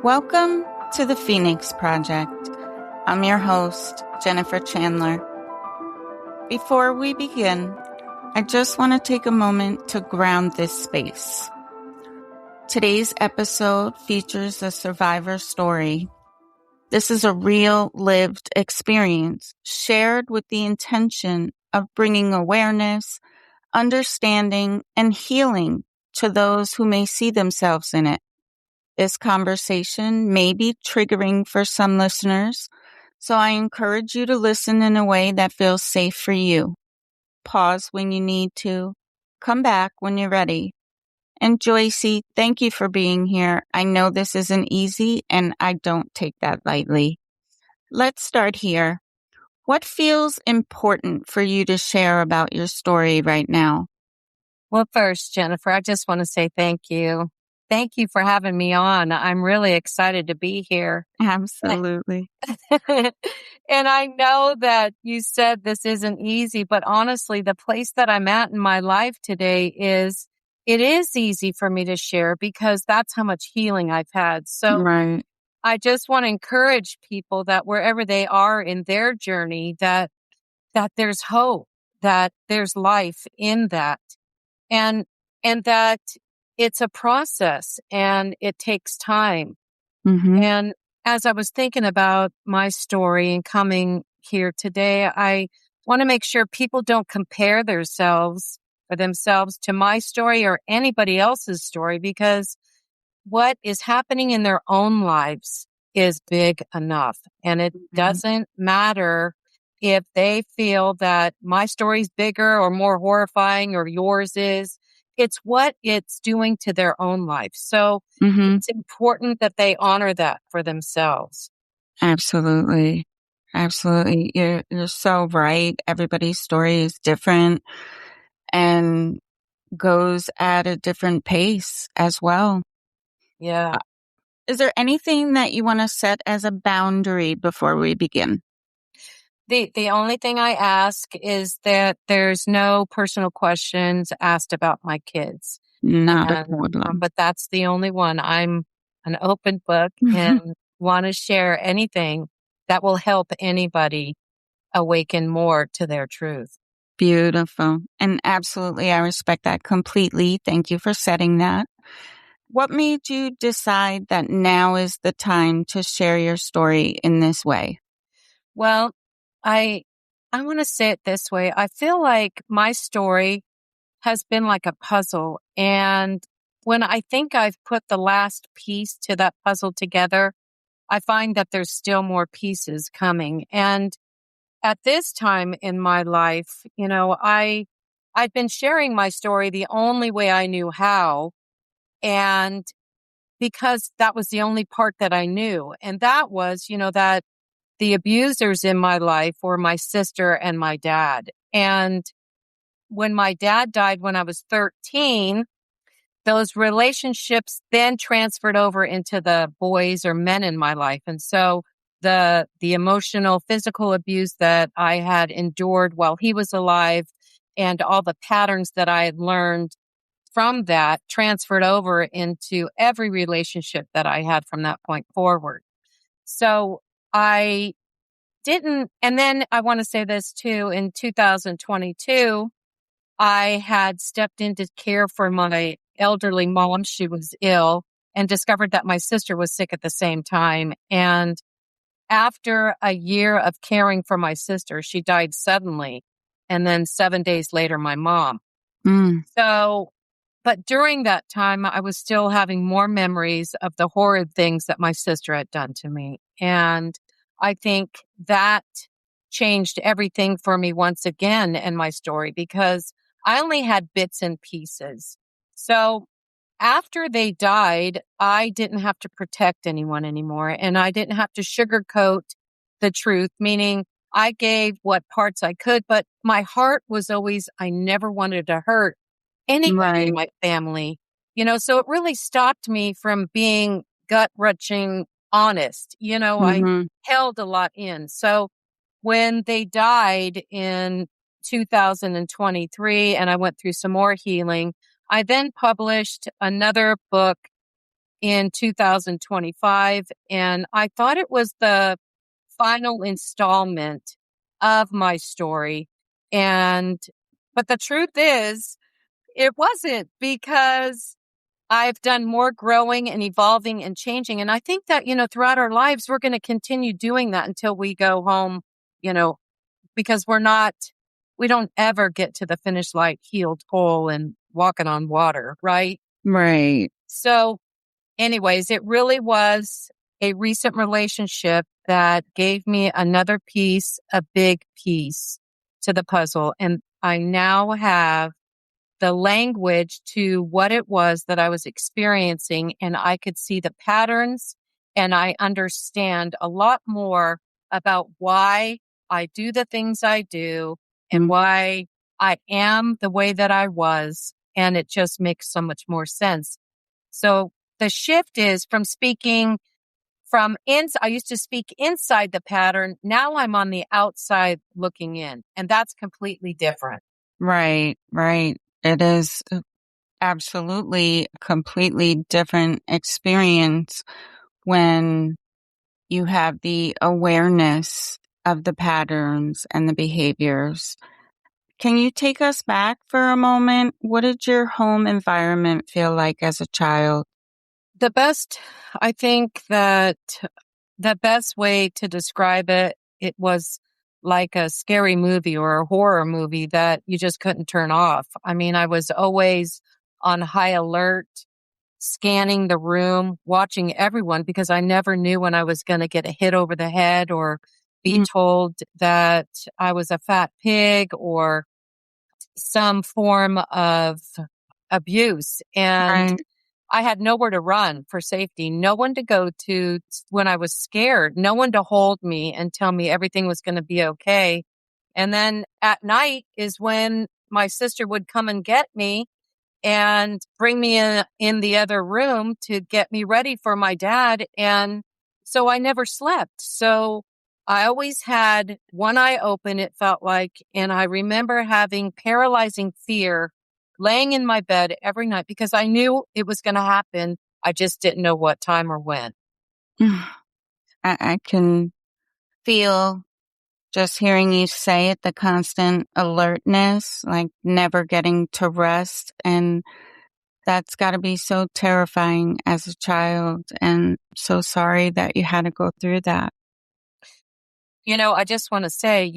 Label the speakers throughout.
Speaker 1: Welcome to the Phoenix Project. I'm your host, Jennifer Chandler. Before we begin, I just want to take a moment to ground this space. Today's episode features a survivor story. This is a real lived experience shared with the intention of bringing awareness, understanding, and healing to those who may see themselves in it. This conversation may be triggering for some listeners, so I encourage you to listen in a way that feels safe for you. Pause when you need to. Come back when you're ready. And Joycee, thank you for being here. I know this isn't easy, and I don't take that lightly. Let's start here. What feels important for you to share about your story right now?
Speaker 2: Well, first, Jennifer, I just want to say thank you. Thank you for having me on. I'm really excited to be here.
Speaker 1: Absolutely.
Speaker 2: And I know that you said this isn't easy, but honestly, the place that I'm at in my life today it is easy for me to share because that's how much healing I've had. So
Speaker 1: Right.
Speaker 2: I just want to encourage people that wherever they are in their journey, that there's hope, that there's life in that. And that it's a process and it takes time.
Speaker 1: Mm-hmm.
Speaker 2: And as I was thinking about my story and coming here today, I want to make sure people don't compare themselves to my story or anybody else's story, because what is happening in their own lives is big enough. And it doesn't matter if they feel that my story's bigger or more horrifying or yours is. It's what it's doing to their own life. So it's important that they honor that for themselves.
Speaker 1: Absolutely. Absolutely. You're so right. Everybody's story is different and goes at a different pace as well.
Speaker 2: Yeah.
Speaker 1: Is there anything that you want to set as a boundary before we begin?
Speaker 2: The only thing I ask is that there's no personal questions asked about my kids.
Speaker 1: Not a
Speaker 2: And,
Speaker 1: problem.
Speaker 2: but that's the only one. I'm an open book and want to share anything that will help anybody awaken more to their truth.
Speaker 1: Beautiful. And absolutely, I respect that completely. Thank you for setting that. What made you decide that now is the time to share your story in this way?
Speaker 2: Well, I want to say it this way. I feel like my story has been like a puzzle. And when I think I've put the last piece to that puzzle together, I find that there's still more pieces coming. And at this time in my life, I've been sharing my story the only way I knew how. And because that was the only part that I knew. And that was, that the abusers in my life were my sister and my dad. And when my dad died when I was 13, those relationships then transferred over into the boys or men in my life. And so the emotional, physical abuse that I had endured while he was alive and all the patterns that I had learned from that transferred over into every relationship that I had from that point forward. So I didn't, and then I want to say this too, in 2022, I had stepped in to care for my elderly mom. She was ill, and discovered that my sister was sick at the same time. And after a year of caring for my sister, she died suddenly. And then 7 days later, my mom. So, but during that time, I was still having more memories of the horrid things that my sister had done to me. And I think that changed everything for me once again in my story, because I only had bits and pieces. So after they died, I didn't have to protect anyone anymore, and I didn't have to sugarcoat the truth, meaning I gave what parts I could, but my heart was always, I never wanted to hurt anybody in my family, so it really stopped me from being gut-wrenching honest. I held a lot in. So when they died in 2023 and I went through some more healing, I then published another book in 2025. And I thought it was the final installment of my story. But the truth is, it wasn't, because I've done more growing and evolving and changing. And I think that, throughout our lives, we're going to continue doing that until we go home, you know, because we don't ever get to the finish line healed, whole, and walking on water, right?
Speaker 1: Right.
Speaker 2: So anyways, it really was a recent relationship that gave me another piece, a big piece to the puzzle. And I now have the language to what it was that I was experiencing, and I could see the patterns, and I understand a lot more about why I do the things I do and why I am the way that I was. And it just makes so much more sense. So the shift is from speaking I used to speak inside the pattern. Now I'm on the outside looking in, and that's completely different.
Speaker 1: Right. Right. It is absolutely a completely different experience when you have the awareness of the patterns and the behaviors. Can you take us back for a moment? What did your home environment feel like as a child?
Speaker 2: I think that the best way to describe it was like a scary movie or a horror movie that you just couldn't turn off. I mean, I was always on high alert, scanning the room, watching everyone, because I never knew when I was going to get a hit over the head or be
Speaker 1: Mm.
Speaker 2: told that I was a fat pig or some form of abuse. And
Speaker 1: Right.
Speaker 2: I had nowhere to run for safety, no one to go to when I was scared, no one to hold me and tell me everything was going to be okay. And then at night is when my sister would come and get me and bring me in the other room to get me ready for my dad. And so I never slept. So I always had one eye open, it felt like. And I remember having paralyzing fear laying in my bed every night because I knew it was going to happen. I just didn't know what time or when.
Speaker 1: I can feel just hearing you say it, the constant alertness, like never getting to rest. And that's got to be so terrifying as a child. And so sorry that you had to go through that.
Speaker 2: I just want to say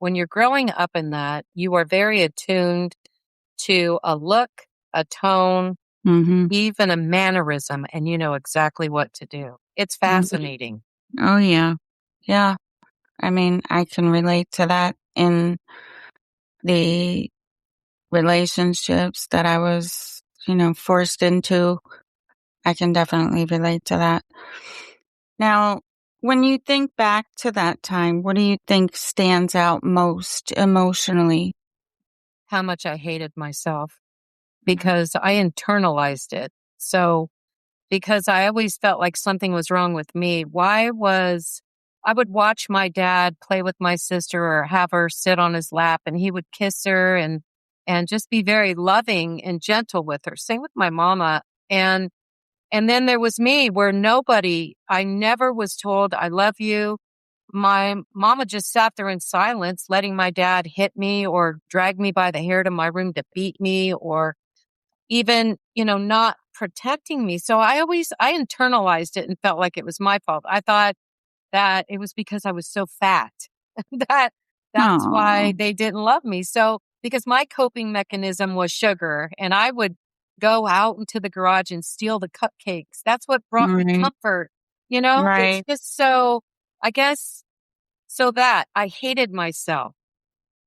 Speaker 2: when you're growing up in that, you are very attuned to a look, a tone,
Speaker 1: Mm-hmm.
Speaker 2: even a mannerism, and you know exactly what to do. It's fascinating.
Speaker 1: Oh, yeah. Yeah. I mean, I can relate to that in the relationships that I was, forced into. I can definitely relate to that. Now, when you think back to that time, what do you think stands out most emotionally?
Speaker 2: How much I hated myself because I internalized it. So, because I always felt like something was wrong with me, I would watch my dad play with my sister or have her sit on his lap and he would kiss her and just be very loving and gentle with her. Same with my mama. And then there was me where I never was told, I love you. My mama just sat there in silence, letting my dad hit me or drag me by the hair to my room to beat me or even, not protecting me. So I internalized it and felt like it was my fault. I thought that it was because I was so fat that that's
Speaker 1: Oh,
Speaker 2: why they didn't love me. So because my coping mechanism was sugar and I would go out into the garage and steal the cupcakes. That's what brought me
Speaker 1: right,
Speaker 2: comfort. It's
Speaker 1: right.
Speaker 2: just so, I guess, so that I hated myself.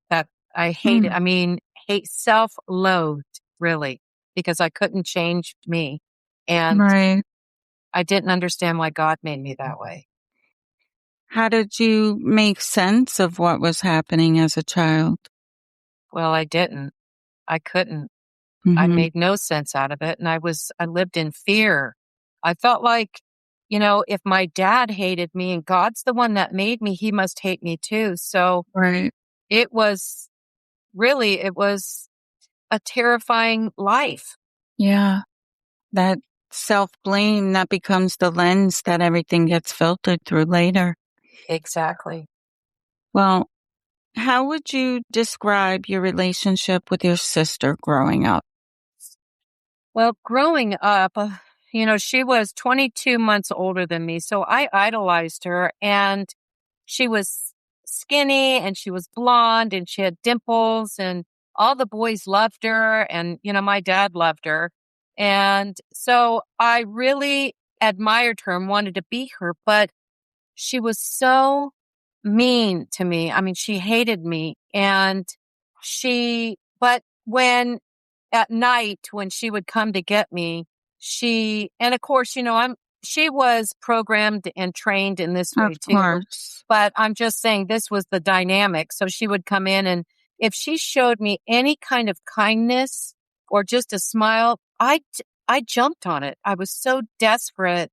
Speaker 2: That I hated,
Speaker 1: Mm,
Speaker 2: I mean, self-loathed really because I couldn't change me. And
Speaker 1: right.
Speaker 2: I didn't understand why God made me that way.
Speaker 1: How did you make sense of what was happening as a child?
Speaker 2: Well, I didn't. I couldn't. I
Speaker 1: Mm-hmm.
Speaker 2: made no sense out of it. And I lived in fear. I felt like, if my dad hated me and God's the one that made me, he must hate me too. So
Speaker 1: Right.
Speaker 2: it was it was a terrifying life.
Speaker 1: Yeah. That self-blame that becomes the lens that everything gets filtered through later.
Speaker 2: Exactly.
Speaker 1: Well, how would you describe your relationship with your sister growing up?
Speaker 2: Well, growing up, she was 22 months older than me. So I idolized her, and she was skinny and she was blonde and she had dimples, and all the boys loved her. And, my dad loved her. And so I really admired her and wanted to be her, but she was so mean to me. I mean, she hated me. And but when at night, when she would come to get me, and of course, she was programmed and trained in this way
Speaker 1: Of
Speaker 2: too.
Speaker 1: course.
Speaker 2: But I'm just saying this was the dynamic. So she would come in, and if she showed me any kind of kindness or just a smile, I jumped on it. I was so desperate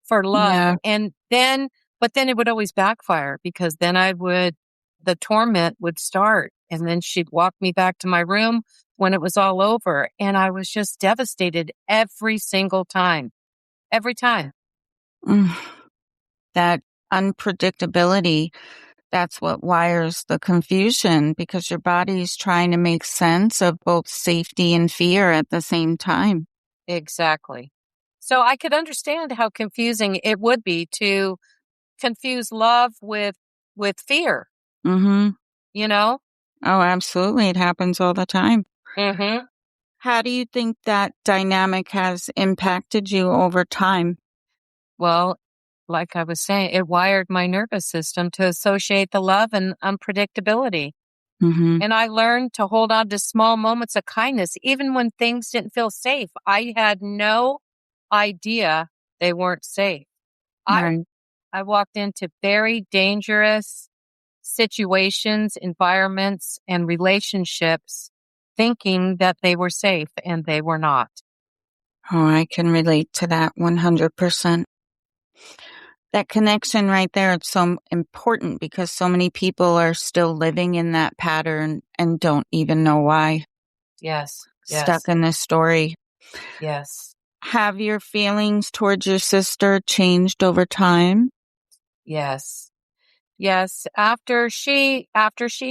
Speaker 2: for love.
Speaker 1: Yeah.
Speaker 2: But then it would always backfire, because then the torment would start, and then she'd walk me back to my room when it was all over. And I was just devastated every single time, every time.
Speaker 1: Mm. That unpredictability, that's what wires the confusion, because your body's trying to make sense of both safety and fear at the same time.
Speaker 2: Exactly. So I could understand how confusing it would be to confuse love with fear,
Speaker 1: Mm-hmm.
Speaker 2: you know?
Speaker 1: Oh, absolutely. It happens all the time.
Speaker 2: Mm-hmm.
Speaker 1: How do you think that dynamic has impacted you over time?
Speaker 2: Well, like I was saying, it wired my nervous system to associate the love and unpredictability.
Speaker 1: Mm-hmm.
Speaker 2: And I learned to hold on to small moments of kindness, even when things didn't feel safe. I had no idea they weren't safe. I,
Speaker 1: Right.
Speaker 2: I walked into very dangerous situations, environments, and relationships thinking that they were safe, and they were not.
Speaker 1: Oh, I can relate to that 100%. That connection right there, it's so important because so many people are still living in that pattern and don't even know why.
Speaker 2: Yes,
Speaker 1: Stuck
Speaker 2: yes,
Speaker 1: in this story.
Speaker 2: yes,
Speaker 1: Have your feelings towards your sister changed over time?
Speaker 2: yes. Yes, after she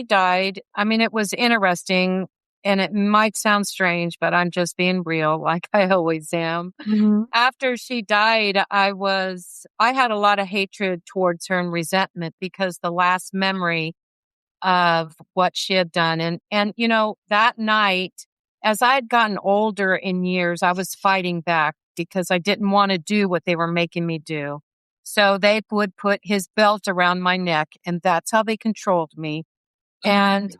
Speaker 2: died, I mean, it was interesting, and it might sound strange, but I'm just being real like I always am.
Speaker 1: Hmm.
Speaker 2: After she died, I had a lot of hatred towards her and resentment, because the last memory of what she had done, and that night, as I had gotten older in years, I was fighting back because I didn't want to do what they were making me do. So they would put his belt around my neck, and that's how they controlled me. And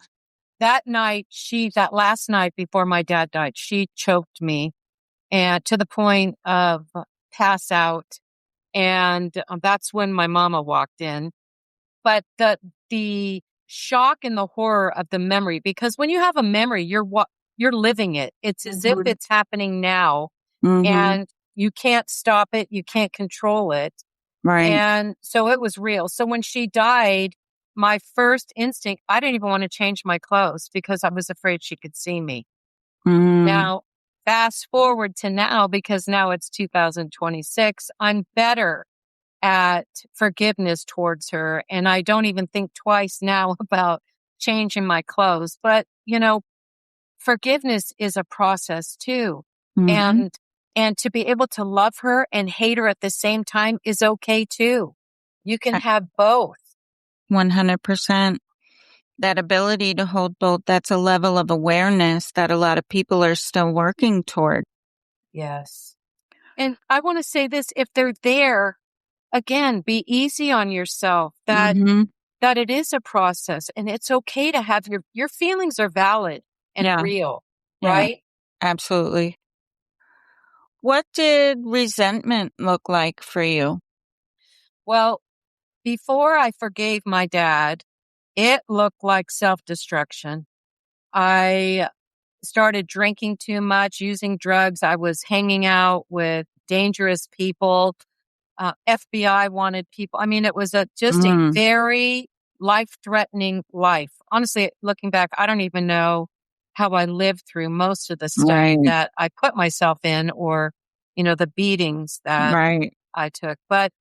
Speaker 2: that last night before my dad died, she choked me, and to the point of pass out. And that's when my mama walked in. But the shock and the horror of the memory, because when you have a memory, you're living it. It's as if it's happening now,
Speaker 1: Hmm.
Speaker 2: and you can't stop it. You can't control it.
Speaker 1: Right.
Speaker 2: And so it was real. So when she died, my first instinct, I didn't even want to change my clothes because I was afraid she could see me.
Speaker 1: Mm.
Speaker 2: Now, fast forward to now, because now it's 2026, I'm better at forgiveness towards her. And I don't even think twice now about changing my clothes. But, forgiveness is a process too.
Speaker 1: Hmm.
Speaker 2: And to be able to love her and hate her at the same time is okay too. You can have both.
Speaker 1: 100%. That ability to hold both, that's a level of awareness that a lot of people are still working toward.
Speaker 2: Yes. And I want to say this, if they're there, again, be easy on yourself,
Speaker 1: Hmm.
Speaker 2: that it is a process, and it's okay to have your feelings are valid and
Speaker 1: Yeah.
Speaker 2: real,
Speaker 1: Yeah.
Speaker 2: right?
Speaker 1: Absolutely. What did resentment look like for you?
Speaker 2: Well, before I forgave my dad, it looked like self-destruction. I started drinking too much, using drugs. I was hanging out with dangerous people. FBI wanted people. I mean, it was just a
Speaker 1: Mm.
Speaker 2: very life-threatening life. Honestly, looking back, I don't even know how I lived through most of the stuff
Speaker 1: Right.
Speaker 2: that I put myself in, or, the beatings that
Speaker 1: Right.
Speaker 2: I took. But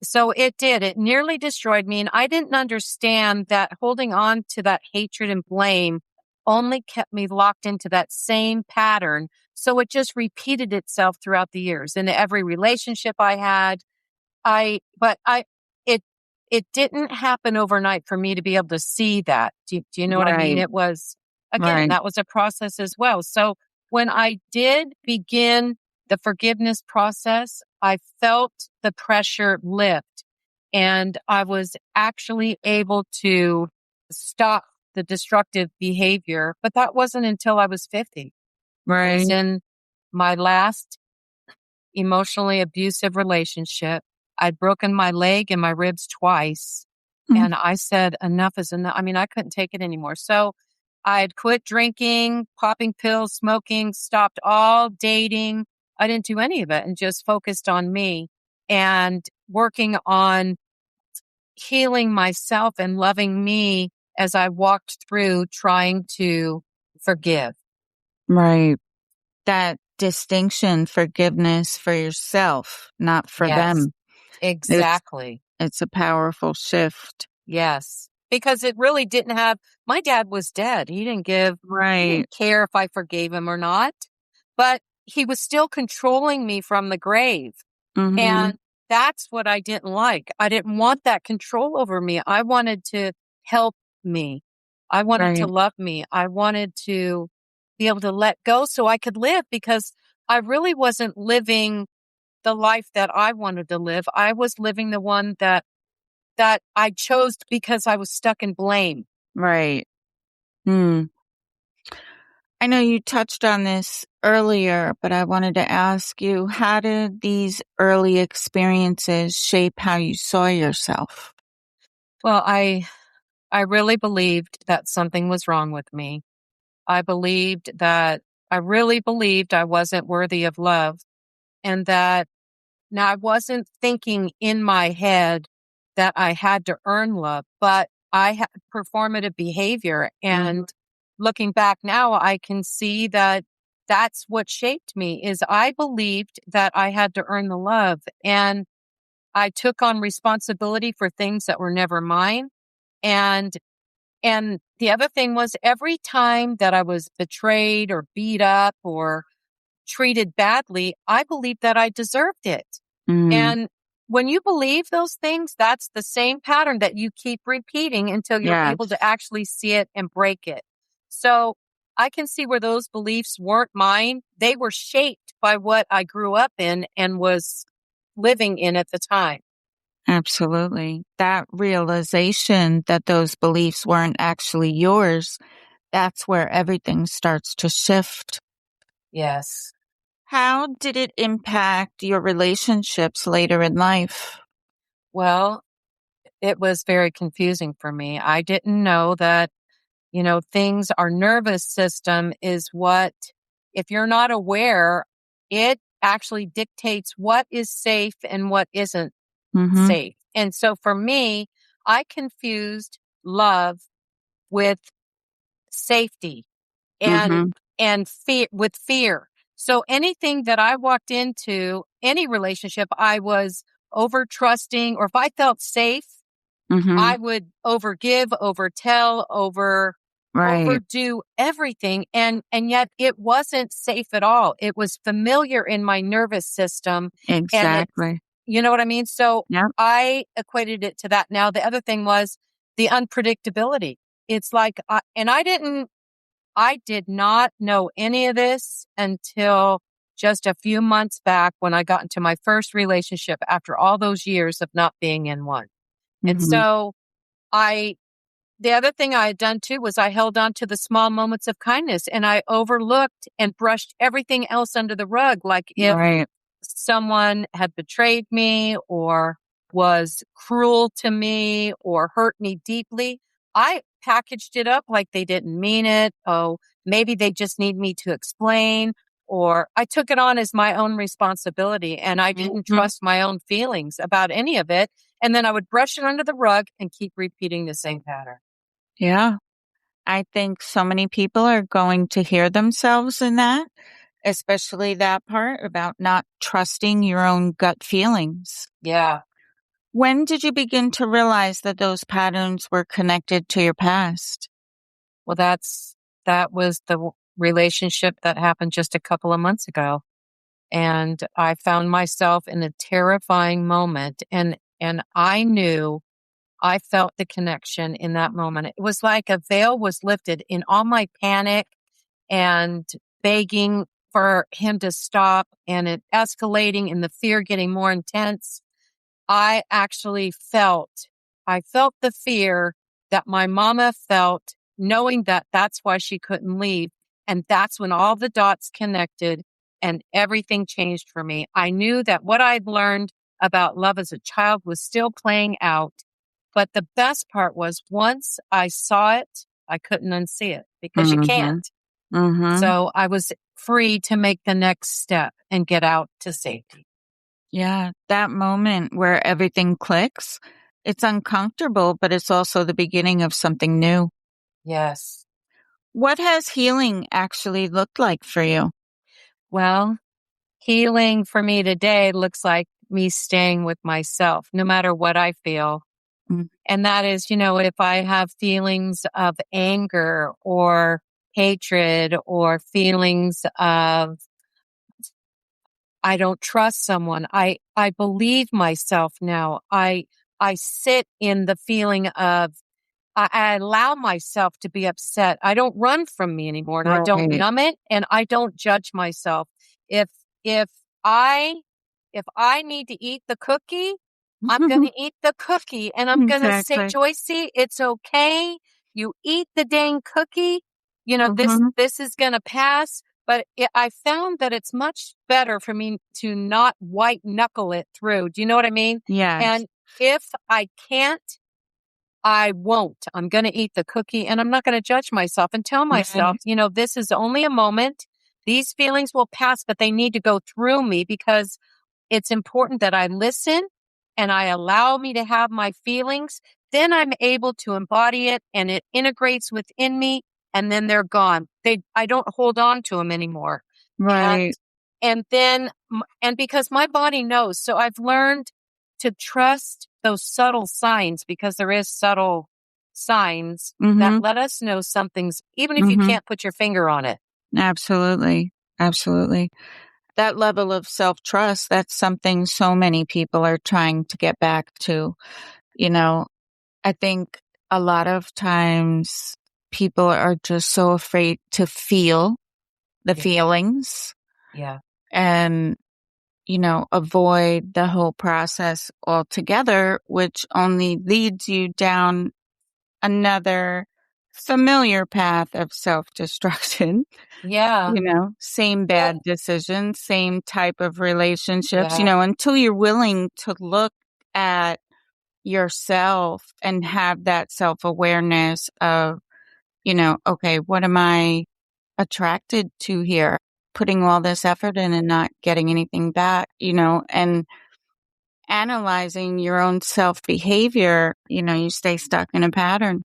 Speaker 2: so it did. It nearly destroyed me. And I didn't understand that holding on to that hatred and blame only kept me locked into that same pattern. So it just repeated itself throughout the years. In every relationship I had, but it, it didn't happen overnight for me to be able to see that. Do you know what I mean?
Speaker 1: Right.
Speaker 2: It was, again,
Speaker 1: Right.
Speaker 2: that was a process as well. So when I did begin the forgiveness process, I felt the pressure lift and I was actually able to stop the destructive behavior. But that wasn't until I was 50. I was
Speaker 1: Right.
Speaker 2: in my last emotionally abusive relationship. I'd broken my leg and my ribs twice.
Speaker 1: Mm.
Speaker 2: And I said, enough is enough. I mean, I couldn't take it anymore. So I'd quit drinking, popping pills, smoking, stopped all dating. I didn't do any of it and just focused on me and working on healing myself and loving me as I walked through trying to forgive.
Speaker 1: Right. That distinction, forgiveness for yourself, not for
Speaker 2: Yes,
Speaker 1: them. It's
Speaker 2: exactly.
Speaker 1: it's a powerful shift.
Speaker 2: Yes, because it really didn't have, my dad was dead. He
Speaker 1: Right.
Speaker 2: didn't care if I forgave him or not, but he was still controlling me from the grave.
Speaker 1: Mhm.
Speaker 2: And that's what I didn't like. I didn't want that control over me. I wanted to help me. I wanted to
Speaker 1: Right.
Speaker 2: love me. I wanted to be able to let go so I could live because I really wasn't living the life that I wanted to live. I was living the one that I chose because I was stuck in blame.
Speaker 1: Right. Hmm. I know you touched on this earlier, but I wanted to ask you, how did these early experiences shape how you saw yourself?
Speaker 2: Well, I really believed that something was wrong with me. I believed that I really believed I wasn't worthy of love and that now I wasn't thinking in my head that I had to earn love, but I had performative behavior.
Speaker 1: Mhm.
Speaker 2: And looking back now, I can see that that's what shaped me is I believed that I had to earn the love and I took on responsibility for things that were never mine. And and the other thing was every time that I was betrayed or beat up or treated badly, I believed that I deserved it.
Speaker 1: Mm.
Speaker 2: And when you believe those things, that's the same pattern that you keep repeating until you're able
Speaker 1: Yes.
Speaker 2: to actually see it and break it. So I can see where those beliefs weren't mine. They were shaped by what I grew up in and was living in at the time.
Speaker 1: Absolutely. That realization that those beliefs weren't actually yours, that's where everything starts to shift.
Speaker 2: Yes.
Speaker 1: How did it impact your relationships later in life?
Speaker 2: Well, it was very confusing for me. I didn't know that, our nervous system is what, if you're not aware, it actually dictates what is safe and what isn't
Speaker 1: Mhm.
Speaker 2: safe. And so for me, I confused love with safety and
Speaker 1: Mhm.
Speaker 2: fear with fear. So anything that I walked into, any relationship, I was over trusting, or if I felt safe, I
Speaker 1: Mhm.
Speaker 2: would overgive, overtell,
Speaker 1: Right.
Speaker 2: overdo everything. And yet it wasn't safe at all. It was familiar in my nervous system. And it,
Speaker 1: Exactly.
Speaker 2: you know what I mean? So
Speaker 1: Yep.
Speaker 2: I equated it to that. Now, the other thing was the unpredictability. It's like, I did not know any of this until just a few months back when I got into my first relationship after all those years of not being in one. And
Speaker 1: Mhm.
Speaker 2: so I, the other thing I had done too was I held on to the small moments of kindness and I overlooked and brushed everything else under the rug. Like if
Speaker 1: Right.
Speaker 2: someone had betrayed me or was cruel to me or hurt me deeply, I packaged it up like they didn't mean it. Oh, maybe they just need me to explain. Or I took it on as my own responsibility and I didn't
Speaker 1: Mhm.
Speaker 2: trust my own feelings about any of it. And then I would brush it under the rug and keep repeating the same pattern.
Speaker 1: Yeah. I think so many people are going to hear themselves in that. especially that part about not trusting your own gut feelings.
Speaker 2: Yeah.
Speaker 1: When did you begin to realize that those patterns were connected to your past?
Speaker 2: Well, that was the relationship that happened just a couple of months ago. And I found myself in a terrifying moment, and I felt the connection in that moment. It was like a veil was lifted in all my panic and begging for him to stop, and it escalating and the fear getting more intense. I actually I felt the fear that my mama felt, knowing that that's why she couldn't leave. And that's when all the dots connected and everything changed for me. I knew that what I'd learned about love as a child was still playing out. But the best part was once I saw it, I couldn't unsee it because you
Speaker 1: Mm-hmm.
Speaker 2: can't.
Speaker 1: Mm-hmm.
Speaker 2: So I was free to make the next step and get out to safety.
Speaker 1: Yeah, that moment where everything clicks, it's uncomfortable, but it's also the beginning of something new.
Speaker 2: Yes.
Speaker 1: What has healing actually looked like for you?
Speaker 2: Well, healing for me today looks like me staying with myself, no matter what I feel.
Speaker 1: Mm.
Speaker 2: And that is, if I have feelings of anger or hatred or feelings of I don't trust someone, I believe myself now. I sit in the feeling of I allow myself to be upset. I don't run from me anymore, and I don't
Speaker 1: Right.
Speaker 2: numb it, and I don't judge myself. If if I if I need to eat the cookie, I'm going to eat the cookie, and I'm going to say,
Speaker 1: Exactly.
Speaker 2: Joycee, it's okay. You eat the dang cookie. This
Speaker 1: Mm-hmm.
Speaker 2: this is going to pass. But I found that it's much better for me to not white knuckle it through. Do you know what I mean?
Speaker 1: Yes.
Speaker 2: And if I can't, I won't. I'm going to eat the cookie, and I'm not going to judge myself and tell myself,
Speaker 1: Right.
Speaker 2: this is only a moment. These feelings will pass, but they need to go through me because it's important that I listen and I allow me to have my feelings. Then I'm able to embody it and it integrates within me, and then they're gone. I don't hold on to them anymore. And,
Speaker 1: Right.
Speaker 2: and then, and because my body knows, so I've learned to trust those subtle signs because there is subtle signs that
Speaker 1: Mm-hmm.
Speaker 2: let us know something's, even if you
Speaker 1: Mm-hmm.
Speaker 2: can't put your finger on it.
Speaker 1: Absolutely. Absolutely. That level of self-trust, that's something so many people are trying to get back to. You know, I think a lot of times people are just so afraid to feel the
Speaker 2: Yeah.
Speaker 1: feelings
Speaker 2: Yeah.
Speaker 1: and, avoid the whole process altogether, which only leads you down another familiar path of self-destruction.
Speaker 2: Yeah.
Speaker 1: Same
Speaker 2: Well,
Speaker 1: bad decisions, same type of relationships,
Speaker 2: yeah.
Speaker 1: until you're willing to look at yourself and have that self-awareness of, okay, what am I attracted to here? Putting all this effort in and not getting anything back, and analyzing your own self behavior, you stay stuck in a pattern.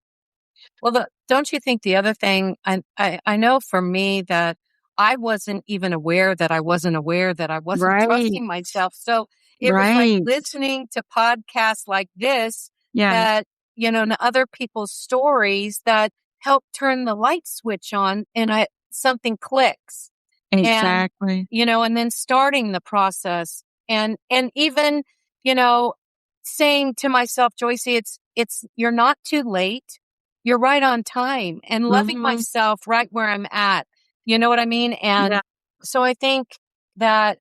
Speaker 2: Well, don't you think the other thing, I know for me that I wasn't even aware that I wasn't aware that I wasn't
Speaker 1: Right.
Speaker 2: trusting myself. So it was like
Speaker 1: Right.
Speaker 2: listening to podcasts like this
Speaker 1: Yes.
Speaker 2: that, and other people's stories that help turn the light switch on and something clicks. And,
Speaker 1: Exactly.
Speaker 2: and then starting the process and even, you know, saying to myself, Joycee, you're not too late. You're right on time and loving
Speaker 1: Mhm.
Speaker 2: myself right where I'm at. You know what I mean?
Speaker 1: Yeah.
Speaker 2: And so I think that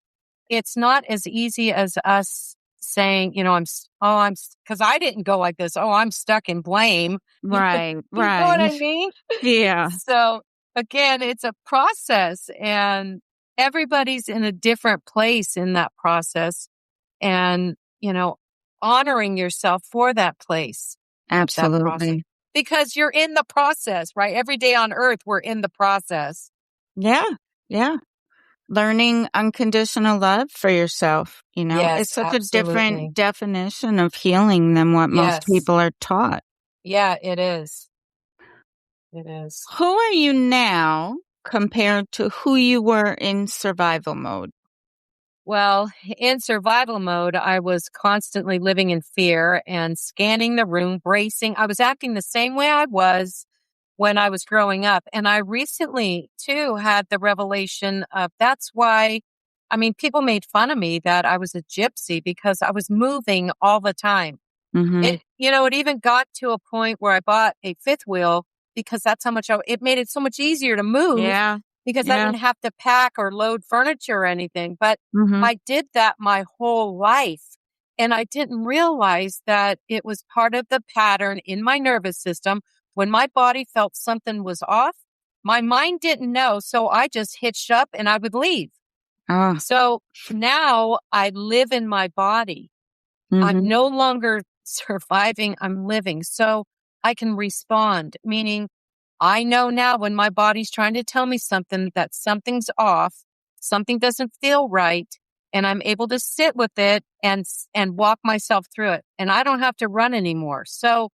Speaker 2: it's not as easy as us saying, because I didn't go like this. Oh, I'm stuck in blame.
Speaker 1: Right.
Speaker 2: You know what
Speaker 1: Right.
Speaker 2: I mean?
Speaker 1: Yeah.
Speaker 2: So again, it's a process and everybody's in a different place in that process and, honoring yourself for that place, that process,
Speaker 1: Absolutely.
Speaker 2: because you're in the process, right? Every day on earth, we're in the process.
Speaker 1: Yeah. Yeah. Learning unconditional love for yourself, it's
Speaker 2: Yes,
Speaker 1: such a different
Speaker 2: absolutely.
Speaker 1: definition of healing than what most
Speaker 2: Yes.
Speaker 1: people are taught.
Speaker 2: Yeah, it is. It is.
Speaker 1: Who are you now compared to who you were in survival mode?
Speaker 2: Well, in survival mode, I was constantly living in fear and scanning the room, bracing. I was acting the same way I was when I was growing up. And I recently, too, had the revelation of that's why, I mean, people made fun of me that I was a gypsy because I was moving all the time.
Speaker 1: Mm-hmm.
Speaker 2: It even got to a point where I bought a fifth wheel because that's how much it made it so much easier to move
Speaker 1: Yeah.
Speaker 2: because I
Speaker 1: Yeah.
Speaker 2: didn't have to pack or load furniture or anything. But
Speaker 1: Mm-hmm.
Speaker 2: I did that my whole life. And I didn't realize that it was part of the pattern in my nervous system. When my body felt something was off, my mind didn't know. So I just hitched up and I would leave.
Speaker 1: Oh.
Speaker 2: So now I live in my body. I'm
Speaker 1: Mm-hmm.
Speaker 2: no longer surviving, I'm living. So I can respond, meaning I know now when my body's trying to tell me something that something's off, something doesn't feel right, and I'm able to sit with it and walk myself through it. And I don't have to run anymore. So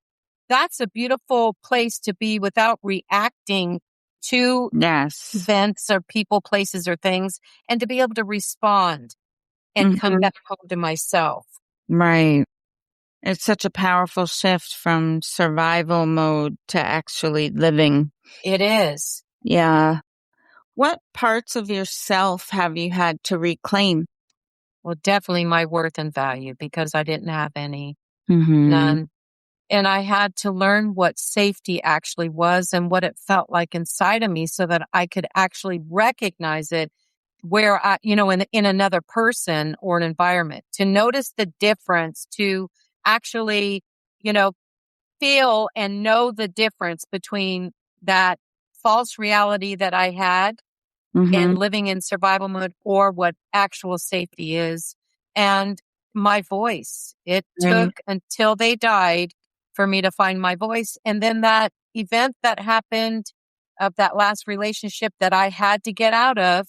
Speaker 2: that's a beautiful place to be without reacting to
Speaker 1: Yes.
Speaker 2: events or people, places, or things, and to be able to respond and come
Speaker 1: Mm-hmm.
Speaker 2: back home to myself.
Speaker 1: Right. It's such a powerful shift from survival mode to actually living.
Speaker 2: It is.
Speaker 1: Yeah. What parts of yourself have you had to reclaim?
Speaker 2: Well, definitely my worth and value because I didn't have any,
Speaker 1: Mm-hmm.
Speaker 2: none. And I had to learn what safety actually was and what it felt like inside of me so that I could actually recognize it where in another person or an environment, to notice the difference, to actually, you know, feel and know the difference between that false reality that I had
Speaker 1: Mm-hmm.
Speaker 2: and living in survival mode or what actual safety is. And my voice, it
Speaker 1: Right.
Speaker 2: took until they died for me to find my voice. And then that event that happened of that last relationship that I had to get out of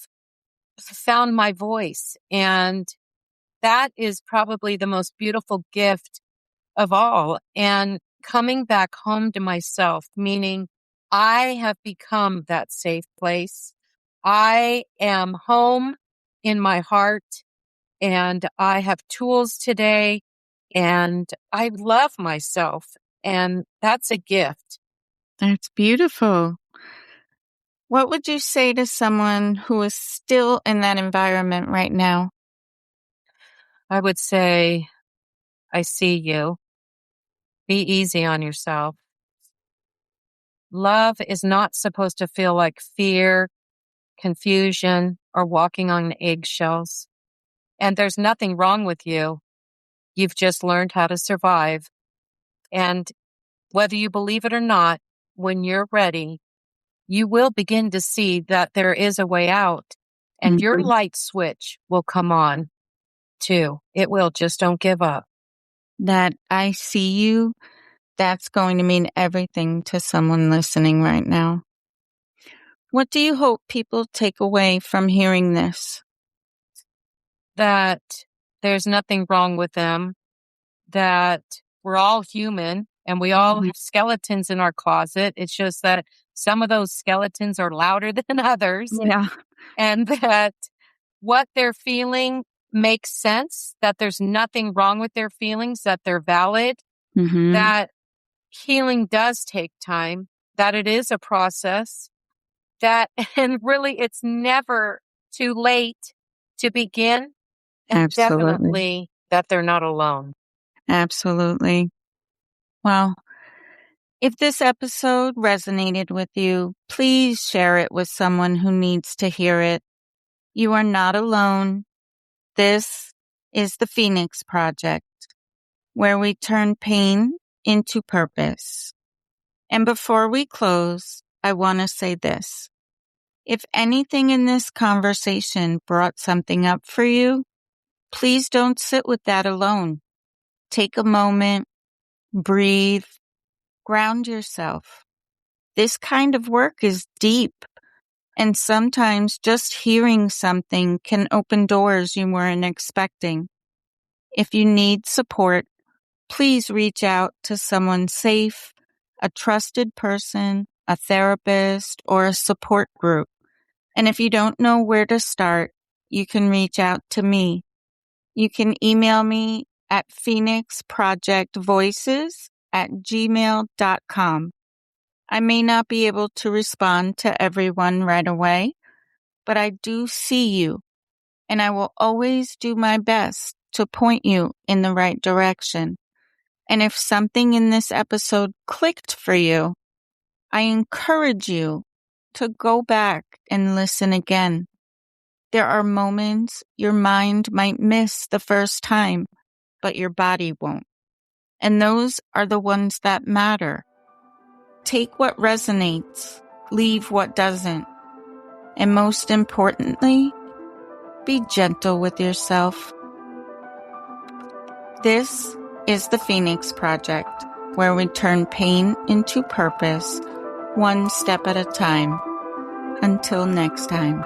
Speaker 2: found my voice. And that is probably the most beautiful gift of all. And coming back home to myself, meaning I have become that safe place. I am home in my heart and I have tools today and I love myself. And that's a gift.
Speaker 1: That's beautiful. What would you say to someone who is still in that environment right now?
Speaker 2: I would say, I see you. Be easy on yourself. Love is not supposed to feel like fear, confusion, or walking on eggshells. And there's nothing wrong with you. You've just learned how to survive. And whether you believe it or not, when you're ready, you will begin to see that there is a way out and your
Speaker 1: Mhm.
Speaker 2: light switch will come on too. It will. Just don't give up.
Speaker 1: That I see you, that's going to mean everything to someone listening right now. What do you hope people take away from hearing this?
Speaker 2: That there's nothing wrong with them, that we're all human and we all
Speaker 1: Mhm.
Speaker 2: have skeletons in our closet. It's just that some of those skeletons are louder than others
Speaker 1: Yeah.
Speaker 2: and that what they're feeling makes sense, that there's nothing wrong with their feelings, that they're valid,
Speaker 1: Mm-hmm.
Speaker 2: that healing does take time, that it is a process, that, and really it's never too late to begin, and
Speaker 1: Absolutely.
Speaker 2: definitely that they're not alone.
Speaker 1: Absolutely. Well, if this episode resonated with you, please share it with someone who needs to hear it. You are not alone. This is the Phoenix Project, where we turn pain into purpose. And before we close, I want to say this. If anything in this conversation brought something up for you, please don't sit with that alone. Take a moment, breathe, ground yourself. This kind of work is deep, and sometimes just hearing something can open doors you weren't expecting. If you need support, please reach out to someone safe, a trusted person, a therapist, or a support group. And if you don't know where to start, you can reach out to me. You can email me at phoenixprojectvoices@gmail.com. I may not be able to respond to everyone right away, but I do see you, and I will always do my best to point you in the right direction. And if something in this episode clicked for you, I encourage you to go back and listen again. There are moments your mind might miss the first time, but your body won't. And those are the ones that matter. Take what resonates, leave what doesn't. And most importantly, be gentle with yourself. This is the Phoenix Project, where we turn pain into purpose, one step at a time. Until next time.